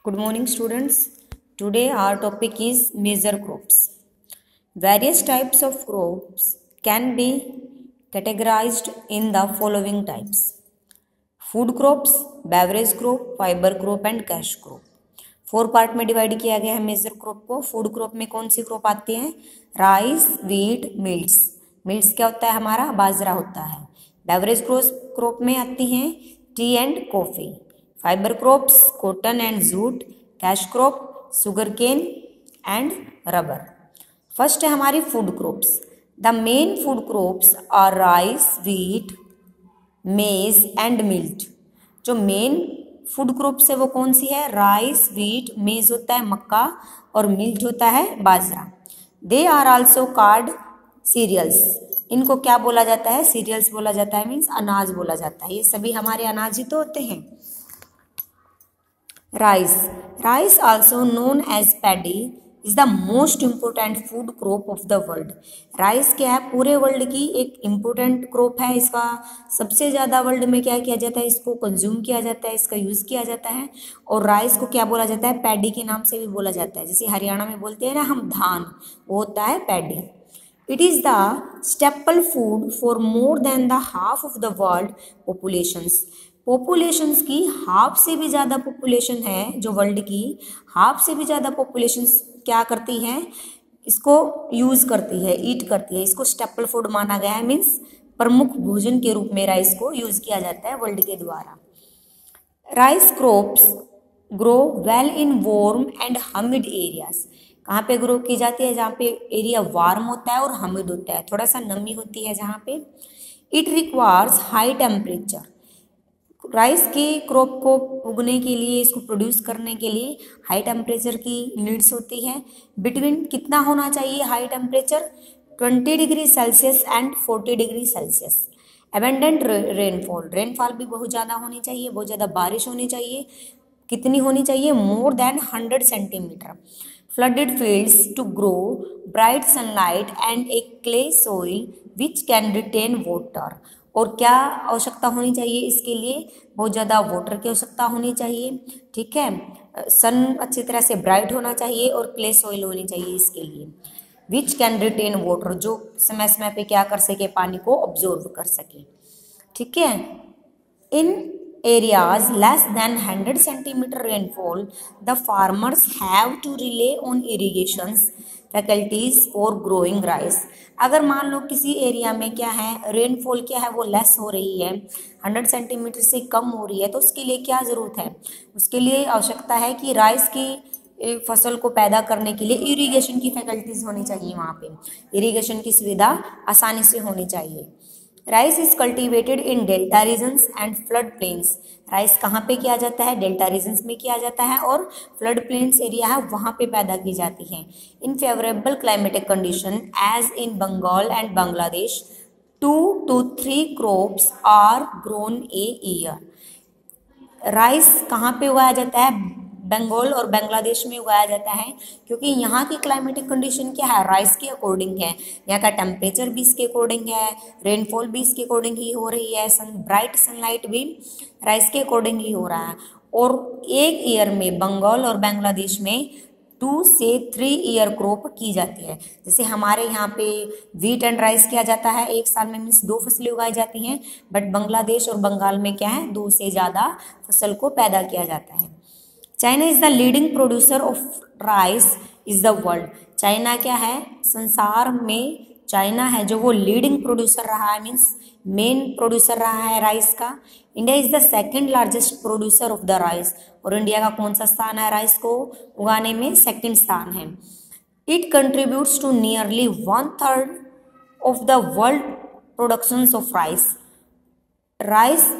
Good morning, students. Today our topic is major crops. Various types of crops can be categorized in the following types: food crops, beverage crop, fiber crop and cash crop. 4 part में divide किया गया है major crop को. Food crop में कौन सी crop आती है? Rice, wheat, मिल्ट्स. मिल्ट्स क्या होता है? हमारा बाजरा होता है. बेवरेज क्रॉप में आती हैं tea and coffee. Fibre crops cotton and jute. Cash crop sugar cane and rubber. First है हमारी food crops. The main food crops are rice, wheat, maize and millet. जो मेन फूड क्रॉप्स है वो कौन सी है? राइस, व्हीट, मेज होता है मक्का और मिल्ट होता है बाजरा. They are also called cereals. इनको क्या बोला जाता है? सीरियल्स बोला जाता है, मीन्स अनाज बोला जाता है. ये सभी हमारे अनाज ही तो होते हैं. Rice also known as paddy is the most important food crop of the world. Rice क्या है? पूरे वर्ल्ड की एक इम्पोर्टेंट क्रॉप है. इसका सबसे ज़्यादा वर्ल्ड में क्या किया जाता है? इसको कंज्यूम किया जाता है, इसका यूज़ किया जाता है. और राइस को क्या बोला जाता है? पैडी के नाम से भी बोला जाता है. जैसे हरियाणा में बोलते हैं ना हम धान, वो होता है paddy. It is the staple food for more than the half of the world populations. Populations की हाफ से भी ज़्यादा पॉपुलेशन है जो वर्ल्ड की, हाफ से भी ज़्यादा पॉपुलेशंस क्या करती हैं? इसको यूज़ करती है, ईट करती है. इसको स्टेपल फूड माना गया है, मीन्स प्रमुख भोजन के रूप में राइस को यूज़ किया जाता है वर्ल्ड के द्वारा. Rice crops grow well in warm and humid areas. कहाँ पे ग्रो की जाती है? जहाँ पे एरिया वार्म होता है और हमिड होता है, थोड़ा सा नमी होती है जहाँ पे. It requires high temperature. Rice के क्रॉप को उगने के लिए, इसको प्रोड्यूस करने के लिए हाई टेम्परेचर की नीड्स होती है. बिटवीन कितना होना चाहिए high temperature? 20 degree Celsius and 40 degree Celsius. Abundant rainfall भी बहुत ज़्यादा होनी चाहिए, बहुत ज़्यादा बारिश होनी चाहिए. कितनी होनी चाहिए? More than 100 centimetre. Flooded fields to grow, bright sunlight and a clay soil which can retain water. और क्या आवश्यकता होनी चाहिए इसके लिए? बहुत ज़्यादा वाटर की आवश्यकता होनी चाहिए. ठीक है, सन अच्छी तरह से ब्राइट होना चाहिए और क्ले सॉइल होनी चाहिए इसके लिए. विच कैन रिटेन वाटर, जो समय समय पे क्या कर सके? पानी को ऑब्जॉर्व कर सके. ठीक है. इन areas less than 100 centimeter rainfall, the farmers have to rely on irrigations faculties for growing rice. अगर मान लो किसी एरिया में क्या है, रेनफॉल क्या है वो लेस हो रही है, 100 सेंटीमीटर से कम हो रही है, तो उसके लिए क्या ज़रूरत है? उसके लिए आवश्यकता है कि राइस की फसल को पैदा करने के लिए इरिगेशन की फैकल्टीज होनी चाहिए. वहाँ पे इरिगेशन की सुविधा आसानी से होनी चाहिए. Rice is cultivated in delta regions and flood plains. Rice कहाँ पे किया जाता है? डेल्टा रीजन्स में किया जाता है और फ्लड प्लेन्स एरिया है वहाँ पे पैदा की जाती है. In favourable climatic condition as in Bengal and Bangladesh 2 to 3 crops are grown a year. Rice कहाँ पे उगाया जाता है? बंगाल और बांग्लादेश में उगाया जाता है, क्योंकि यहाँ की क्लाइमेटिक कंडीशन क्या है? राइस के अकॉर्डिंग है. यहाँ का टेम्परेचर भी इसके अकॉर्डिंग है, रेनफॉल भी इसके अकॉर्डिंग ही हो रही है, ब्राइट सनलाइट भी राइस के अकॉर्डिंग ही हो रहा है. और एक ईयर में बंगाल और बांग्लादेश में 2 से 3 ईयर क्रॉप की जाती है. जैसे हमारे यहाँ पे व्हीट एंड राइस किया जाता है एक साल में, मीन्स 2 फसलें उगाई जाती हैं. बट बांग्लादेश और बंगाल में क्या है? 2 से ज़्यादा फसल को पैदा किया जाता है. China is the leading producer of rice is the world. China क्या है? संसार में चाइना है जो वो लीडिंग प्रोड्यूसर रहा है, मीन्स मेन प्रोड्यूसर रहा है राइस का. India is the second largest producer of the rice. और इंडिया का कौन सा स्थान है राइस को उगाने में? सेकंड स्थान है. It contributes to nearly 1/3 of the world production of rice. Rice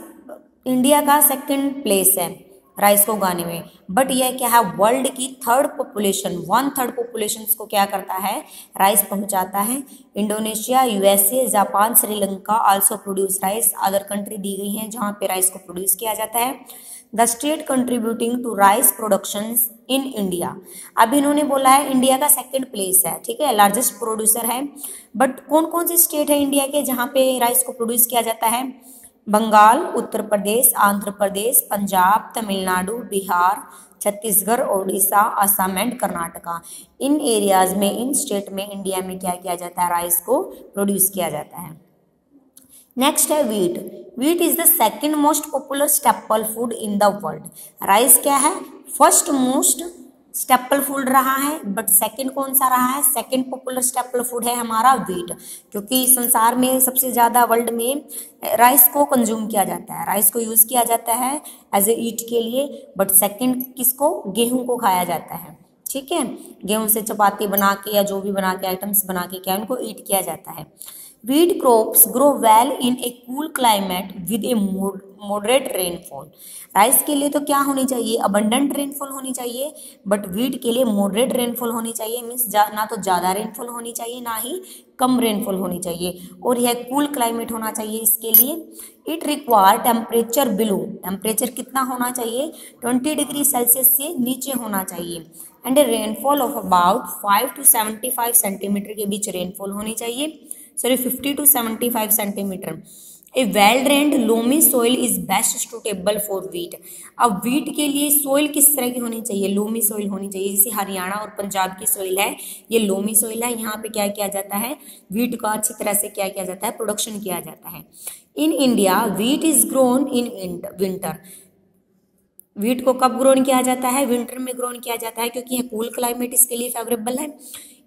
India का सेकंड प्लेस है राइस को उगाने में. बट यह क्या है? वर्ल्ड की 1/3 पॉपुलेशन को क्या करता है? राइस पहुंचाता है. Indonesia, USA, Japan, Sri Lanka also produce rice. Other country दी गई हैं जहां पे राइस को प्रोड्यूस किया जाता है. The state contributing to rice production in India. अब इन्होंने बोला है इंडिया का सेकंड प्लेस है, ठीक है, लार्जेस्ट प्रोड्यूसर है. बट कौन कौन से स्टेट है इंडिया के जहाँ पे राइस को प्रोड्यूस किया जाता है? बंगाल, उत्तर प्रदेश, आंध्र प्रदेश, पंजाब, तमिलनाडु, बिहार, छत्तीसगढ़, ओडिशा, असम एंड कर्नाटका। इन एरियाज में, इन स्टेट में इंडिया में क्या किया जाता है, राइस को प्रोड्यूस किया जाता है। नेक्स्ट है wheat. Wheat is the second most popular staple food in the world. Rice क्या है, फर्स्ट मोस्ट स्टेपल फूड रहा है, बट सेकंड कौन सा रहा है, सेकंड पॉपुलर स्टेपल फूड है हमारा वीट, क्योंकि संसार में सबसे ज़्यादा वर्ल्ड में राइस को कंज्यूम किया जाता है, राइस को यूज़ किया जाता है एज ए ईट के लिए, बट सेकंड किसको, गेहूं को खाया जाता है। ठीक है, गेहूं से चपाती बना के या जो भी बना के आइटम्स बना के क्या उनको ईट किया जाता है। Wheat crops grow well in a cool climate with a moderate rainfall। Rice के लिए तो क्या होनी चाहिए, abundant rainfall होनी चाहिए, बट वीट के लिए moderate rainfall होनी चाहिए। मीन्स ना तो ज़्यादा रेनफॉल होनी चाहिए ना ही कम रेनफॉल होनी चाहिए, और यह कूल क्लाइमेट होना चाहिए इसके लिए। It require temperature below, temperature कितना होना चाहिए, 20 डिग्री सेल्सियस से नीचे होना चाहिए, and A rainfall of about 5 to 75 centimetre के बीच रेनफॉल होनी चाहिए, 50 to 75 centimetre. A well drained loamy soil is best suitable for wheat. अब वीट के लिए सोइल किस तरह की होनी चाहिए, लोमी सोइल होनी चाहिए। जैसे हरियाणा और पंजाब की सोइल है, ये लोमी सोइल है, यहाँ पे क्या किया जाता है, वीट का अच्छी तरह से क्या किया जाता है, प्रोडक्शन किया जाता है। In India wheat is grown in winter. Wheat को कब ग्रोन किया जाता है, विंटर में ग्रोन किया जाता है, क्योंकि यह कूल क्लाइमेट इसके लिए फेवरेबल है।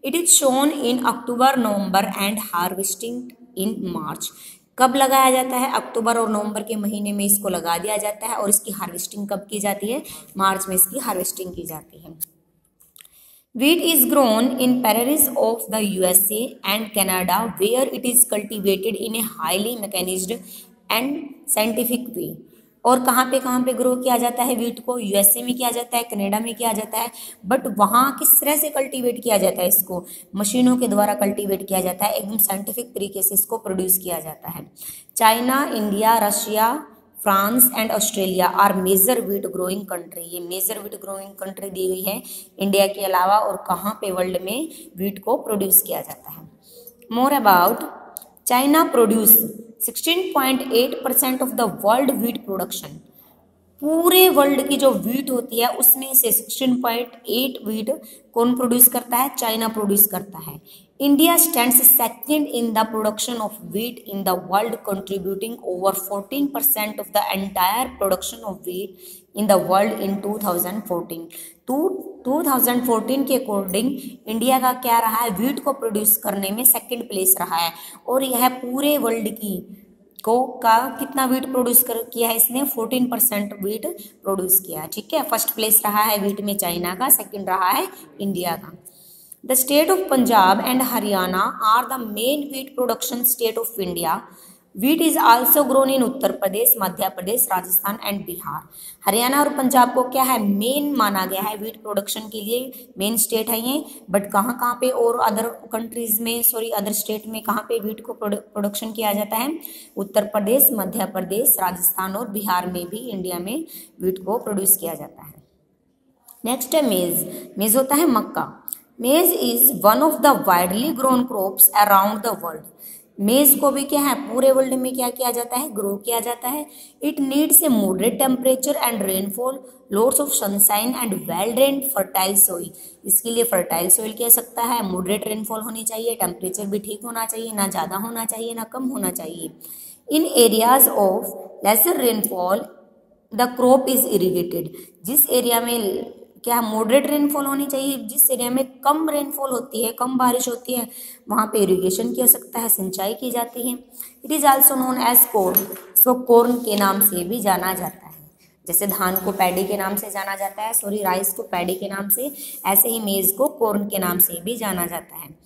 It is shown in October November and harvesting in March. कब लगाया जाता है, अक्टूबर और नवंबर के महीने में इसको लगा दिया जाता है, और इसकी हार्वेस्टिंग कब की जाती है, मार्च में इसकी हार्वेस्टिंग की जाती है। Wheat is grown in prairies of the USA and Canada, where it is cultivated in a highly mechanized and scientific way। और कहाँ पे ग्रो किया जाता है वीट को, यूएसए में किया जाता है, कनाडा में किया जाता है, बट वहाँ किस तरह से कल्टीवेट किया जाता है, इसको मशीनों के द्वारा कल्टीवेट किया जाता है, एकदम साइंटिफिक तरीके से इसको प्रोड्यूस किया जाता है। China, India, Russia, France and Australia are major wheat growing country. ये मेजर वीट ग्रोइंग कंट्री दी गई है इंडिया के अलावा, और कहाँ पे वर्ल्ड में वीट को प्रोड्यूस किया जाता है। More about China produce 16.8% of the world wheat production. पूरे वर्ल्ड की जो वीट होती है उसमें से 16.8 वीट कौन प्रोड्यूस करता है, चाइना प्रोड्यूस करता है। India stands second in the production of wheat in the world, contributing over 14% of the entire production of wheat in the world इन 2014। 2014 के अकॉर्डिंग इंडिया का क्या रहा है, वीट को प्रोड्यूस करने में सेकंड प्लेस रहा है, और यह पूरे वर्ल्ड की का कितना वीट प्रोड्यूस किया है इसने, 14% वीट प्रोड्यूस किया। ठीक है, फर्स्ट प्लेस रहा है वीट में चाइना का, सेकंड रहा है इंडिया का। The state of Punjab and Haryana are the main wheat production state of India. Wheat is also grown in Uttar Pradesh, Madhya Pradesh, Rajasthan and Bihar. Haryana और पंजाब को क्या है, मेन माना गया है वीट प्रोडक्शन के लिए, मेन स्टेट है ये, बट कहाँ कहाँ पे और अदर कंट्रीज में, अदर स्टेट में कहाँ पे वीट को प्रोडक्शन किया जाता है, उत्तर प्रदेश, मध्य प्रदेश, राजस्थान और बिहार में भी इंडिया में वीट को प्रोड्यूस किया जाता है। नेक्स्ट है मेज। मेज होता है मक्का। मेज is one of the widely grown crops around the world. मेज को भी क्या है, पूरे वर्ल्ड में क्या किया जाता है, ग्रो किया जाता है। It needs a moderate temperature and rainfall, loads of sunshine and well drained fertile soil. इसके लिए फर्टाइल सोइल कह सकता है, मॉडरेट रेनफॉल होनी चाहिए, टेम्परेचर भी ठीक होना चाहिए, ना ज़्यादा होना चाहिए ना कम होना चाहिए। In areas of lesser rainfall the crop is irrigated. जिस एरिया में क्या मॉडरेट रेनफॉल होनी चाहिए, जिस एरिया में कम रेनफॉल होती है, कम बारिश होती है, वहाँ पे इरिगेशन किया सकता है, सिंचाई की जाती है। It is also known as corn. इसको कॉर्न के नाम से भी जाना जाता है, जैसे धान को पैडी के नाम से जाना जाता है, राइस को पैडी के नाम से, ऐसे ही मेज को कॉर्न के नाम से भी जाना जाता है।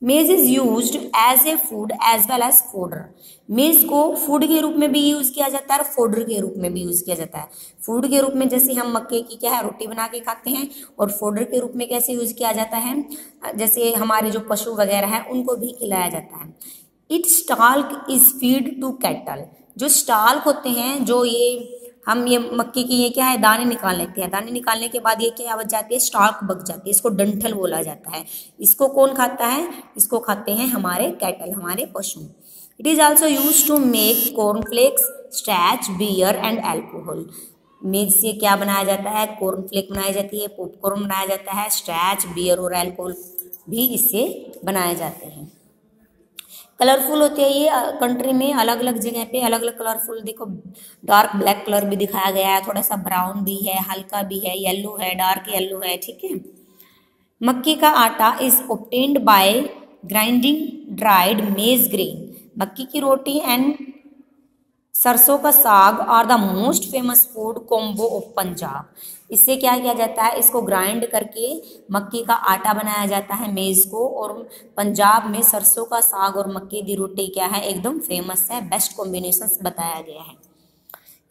Maize is used as a food as well as fodder. Maize को फूड के रूप में भी यूज किया जाता है और फोडर के रूप में भी यूज किया जाता है। फूड के रूप में जैसे हम मक्के की क्या है रोटी बना के खाते हैं, और फोडर के रूप में कैसे यूज किया जाता है, जैसे हमारे जो पशु वगैरह हैं उनको भी खिलाया जाता है। It stalk is feed to cattle. जो स्टाल्क होते हैं, जो ये मक्के की ये क्या है, दाने निकाल लेते हैं, दाने निकालने के बाद ये क्या बच जाती है, स्टार्क बच जाती है, इसको डंठल बोला जाता है। इसको कौन खाता है, इसको खाते हैं हमारे कैटल, हमारे पशु। It is also use to make cornflakes, starch, beer and alcohol. Maize से क्या बनाया जाता है? कॉर्नफ्लेक्स बनाई जाती है, पॉपकॉर्न बनाया जाता है, स्टार्च, बियर और अल्कोहल भी इससे बनाए जाते हैं। कलरफुल होते हैं ये कंट्री में, अलग अलग जगह पे अलग अलग कलरफुल। देखो डार्क ब्लैक कलर भी दिखाया गया है, थोड़ा सा ब्राउन भी है, हल्का भी है, येलो है, डार्क येलो है, ठीक है। मक्की का atta is obtained by grinding dried maize grain. Makki की रोटी एंड सरसों का saag are the most famous food combo of Punjab. इससे क्या किया जाता है? इसको ग्राइंड करके मक्की का आटा बनाया जाता है मेज को, और पंजाब में सरसों का साग और मक्की की रोटी क्या है? एकदम फेमस है, बेस्ट कॉम्बिनेशन बताया गया है।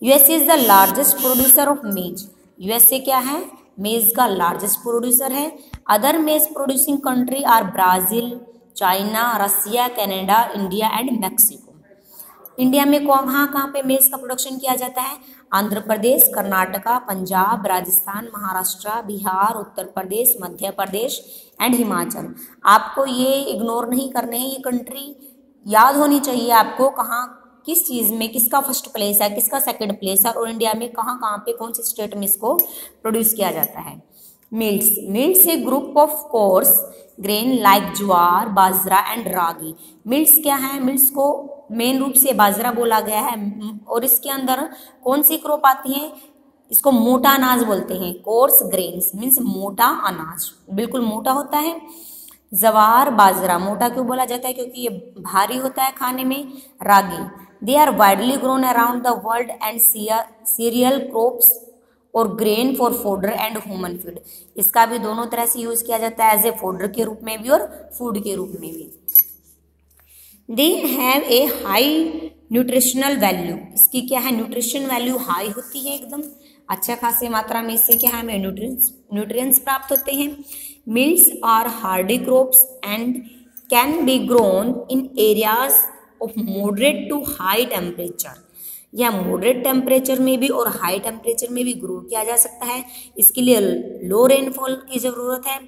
USA is the largest producer of maize. USA क्या है? मेज का लार्जेस्ट प्रोड्यूसर है। Other maize producing country are Brazil, China, Russia, Canada, India and Mexico. India में कहाँ कहाँ पे मेज का प्रोडक्शन किया जाता है? आंध्र प्रदेश, कर्नाटका, पंजाब, राजस्थान, महाराष्ट्र, बिहार, उत्तर प्रदेश, मध्य प्रदेश एंड हिमाचल। आपको ये इग्नोर नहीं करने हैं, ये कंट्री याद होनी चाहिए आपको, कहाँ किस चीज़ में किसका फर्स्ट प्लेस है, किसका सेकंड प्लेस है, और इंडिया में कहाँ कहाँ पे कौन से स्टेट में इसको प्रोड्यूस किया जाता है। Mills, mills A group of coarse grain like jowar, bajra and ragi. Mills क्या है? मिल्स को मेन रूप से बाजरा बोला गया है, और इसके अंदर कौन सी क्रॉप आती है? इसको मोटा अनाज बोलते हैं। कोर्स ग्रेन्स मीन्स मोटा अनाज, बिल्कुल मोटा होता है। जवार, बाजरा मोटा क्यों बोला जाता है? क्योंकि ये भारी होता है खाने में। Ragi, they are widely grown around the world and cereal crops और grain for fodder and human feed. इसका भी दोनों तरह से यूज किया जाता है, एज ए फोडर के रूप में भी और फूड के रूप में भी। They have a high nutritional value. इसकी क्या है? न्यूट्रिशन वैल्यू हाई होती है, एकदम अच्छा खासी मात्रा में इससे क्या है? हमें न्यूट्रिएंट्स प्राप्त होते हैं। Millets are hardy crops and can be grown in areas of moderate to high temperature. या मॉडरेट टेम्परेचर में भी और हाई टेम्परेचर में भी ग्रो किया जा सकता है। इसके लिए लो रेनफॉल की ज़रूरत है,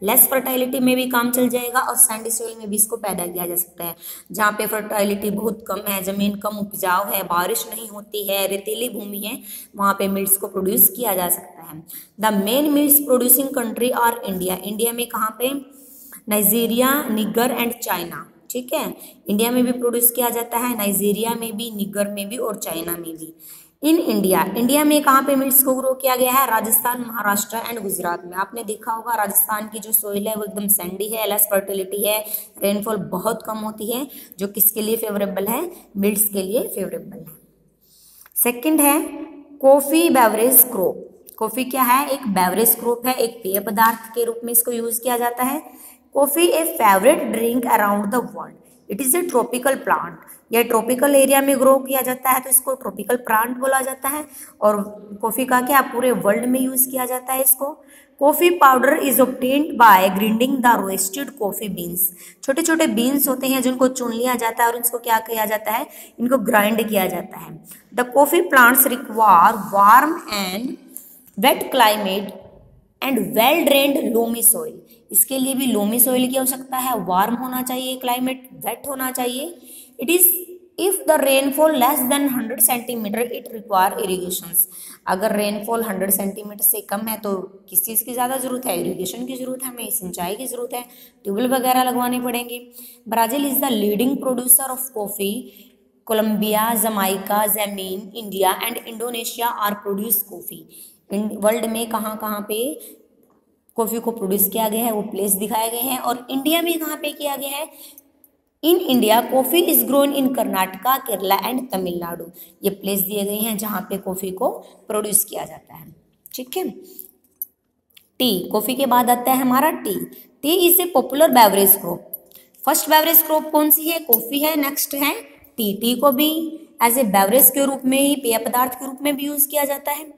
लेस फर्टाइलिटी में भी काम चल जाएगा, और सैंडी सॉइल में भी इसको पैदा किया जा सकता है। जहाँ पे फर्टाइलिटी बहुत कम है, ज़मीन कम उपजाऊ है, बारिश नहीं होती है, रेतीली भूमि है, वहाँ पे मिल्स को प्रोड्यूस किया जा सकता है। The main mills producing country R India. India में कहाँ पे? नाइजीरिया, निगर एंड चाइना, ठीक है। इंडिया में भी प्रोड्यूस किया जाता है, नाइजीरिया में भी, निगर में भी और चाइना में भी। इन इंडिया, इंडिया में कहाँ पे मिल्स को ग्रो किया गया है? राजस्थान, महाराष्ट्र एंड गुजरात में। आपने देखा होगा राजस्थान की जो सोइल है वो एकदम सैंडी है, लेस फर्टिलिटी है, रेनफॉल बहुत कम होती है, जो किसके लिए फेवरेबल है? मिल्स के लिए फेवरेबल है। सेकंड है कॉफी बेवरेज क्रॉप। कॉफी क्या है? एक बेवरेज क्रॉप है, एक पेय पदार्थ के रूप में इसको यूज किया जाता है। Coffee A favourite drink around the world. It is a tropical plant. यह ट्रॉपिकल एरिया में ग्रो किया जाता है, तो इसको ट्रॉपिकल प्लांट बोला जाता है। और कॉफी का क्या पूरे वर्ल्ड में यूज किया जाता है इसको। Coffee powder is obtained by grinding the roasted coffee beans. छोटे छोटे बीन्स होते हैं जिनको चुन लिया जाता है और इनको क्या किया जाता है? इनको ग्राइंड किया जाता है। The coffee plants require warm and wet climate and well drained loamy soil. इसके लिए भी लोमी सॉइल की आवश्यकता है, वार्म होना चाहिए, क्लाइमेट वेट होना चाहिए। It is if the rainfall less than 100 centimetre it require irrigations. अगर रेनफॉल 100 सेंटीमीटर से कम है तो किस चीज़ की ज़्यादा जरूरत है? इरिगेशन की जरूरत है, हमें सिंचाई की जरूरत है, ट्यूबवेल वगैरह लगवाने पड़ेंगे। Brazil is the leading producer of coffee. Colombia, Jamaica, Yemen, India and Indonesia are produce coffee. World में कहाँ कहाँ पे कॉफ़ी को प्रोड्यूस किया गया है वो प्लेस दिखाए गए हैं, और इंडिया में कहाँ पे किया गया है? In India coffee is grown in Karnataka, Kerala and Tamil Nadu. ये प्लेस दिए गए हैं जहाँ पे कॉफ़ी को प्रोड्यूस किया जाता है, ठीक है। टी, कॉफ़ी के बाद आता है हमारा T. T is a popular beverage crop. First beverage crop कौन सी है? कॉफ़ी है, नेक्स्ट है टी। टी को भी एज ए बेवरेज के रूप में ही, पेय पदार्थ के रूप में भी यूज किया जाता है।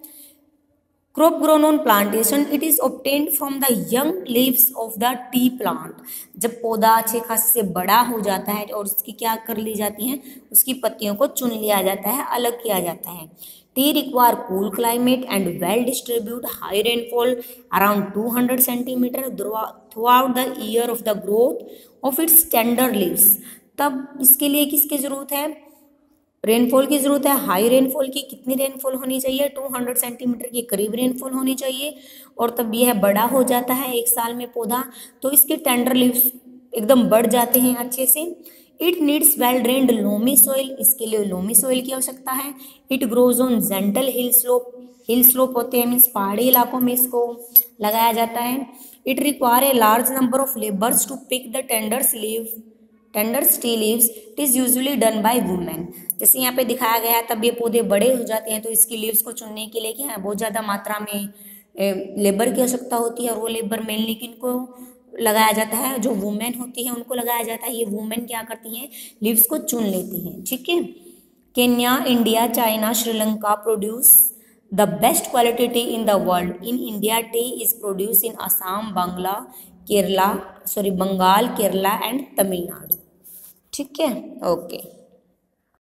Crop grown on plantation, it is obtained from the young leaves of the T plant. जब पौधा अच्छे खासे से बड़ा हो जाता है और उसकी क्या कर ली जाती हैं? उसकी पत्तियों को चुन लिया जाता है, अलग किया जाता है। T require cool climate and well distribute high rainfall around 200 centimetre through out the year of the growth of its tender leaves. तब इसके लिए किसकी ज़रूरत है, रेनफॉल की ज़रूरत है। हाई रेनफॉल की, कितनी रेनफॉल होनी चाहिए, 200 सेंटीमीटर के करीब रेनफॉल होनी चाहिए। और तब यह बड़ा हो जाता है एक साल में पौधा, तो इसके टेंडर लीव्स एकदम बढ़ जाते हैं अच्छे से। It needs well drained loamy soil, इसके लिए लोमी सॉइल की आवश्यकता है। It grows on gentle hill slope, hill slope होते हैं मीन्स पहाड़ी इलाकों में इसको लगाया जाता है। It require a large number of labours to pick the tender tea leaves, it is usually done by women. जैसे यहाँ पे दिखाया गया है, तब ये पौधे बड़े हो जाते हैं तो इसकी लीव्स को चुनने के लिए क्या है, बहुत ज़्यादा मात्रा में लेबर की आवश्यकता होती है। और वो लेबर मेनली किनको लगाया जाता है, जो वुमेन होती है उनको लगाया जाता है। ये वुमेन क्या करती हैं, लीव्स को चुन लेती हैं, ठीक है। Kenya, India, China, Sri Lanka produce the best quality tea in the world. In India tea is produce in Assam, Bengal, Kerala and Tamil Nadu, ठीक है। ओके।